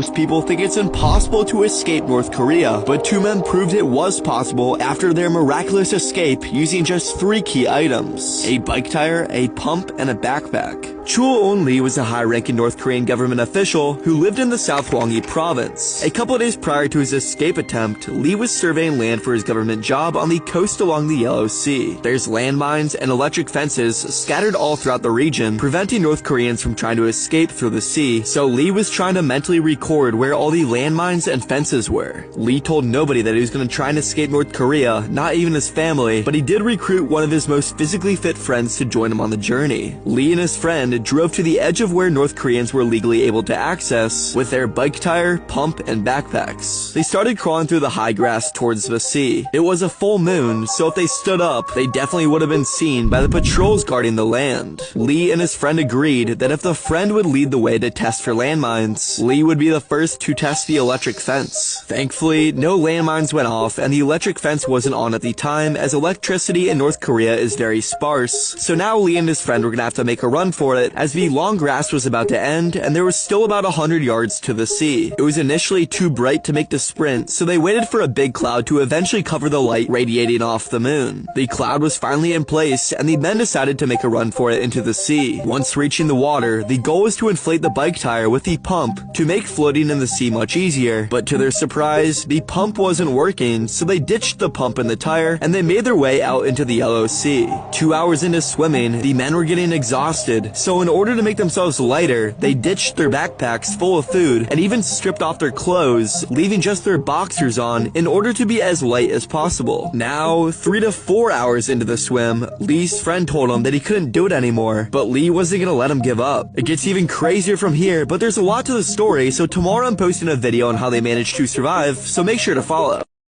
Most people think it's impossible to escape North Korea, but two men proved it was possible after their miraculous escape using just 3 key items: a bike tire, a pump, and a backpack. Chul-on Lee was a high-ranking North Korean government official who lived in the South Gyeonggi province. A couple days prior to his escape attempt, Lee was surveying land for his government job on the coast along the Yellow Sea. There's landmines and electric fences scattered all throughout the region, preventing North Koreans from trying to escape through the sea, so Lee was trying to mentally record where all the landmines and fences were. Lee told nobody that he was going to try and escape North Korea, not even his family, but he did recruit one of his most physically fit friends to join him on the journey. Lee and his friend drove to the edge of where North Koreans were legally able to access with their bike tire, pump, and backpacks. They started crawling through the high grass towards the sea. It was a full moon, so if they stood up, they definitely would have been seen by the patrols guarding the land. Lee and his friend agreed that if the friend would lead the way to test for landmines, Lee would be the first to test the electric fence. Thankfully, no landmines went off, and the electric fence wasn't on at the time, as electricity in North Korea is very sparse, so now Lee and his friend were gonna have to make a run for it, as the long grass was about to end, and there was still about 100 yards to the sea. It was initially too bright to make the sprint, so they waited for a big cloud to eventually cover the light radiating off the moon. The cloud was finally in place, and the men decided to make a run for it into the sea. Once reaching the water, the goal was to inflate the bike tire with the pump to make floating in the sea much easier, but to their surprise, the pump wasn't working, so they ditched the pump and the tire, and they made their way out into the Yellow Sea. 2 hours into swimming, the men were getting exhausted, so in order to make themselves lighter, they ditched their backpacks full of food and even stripped off their clothes, leaving just their boxers on in order to be as light as possible. Now, 3 to 4 hours into the swim, Lee's friend told him that he couldn't do it anymore, but Lee wasn't gonna let him give up. It gets even crazier from here, but there's a lot to the story, so tomorrow I'm posting a video on how they managed to survive, so make sure to follow.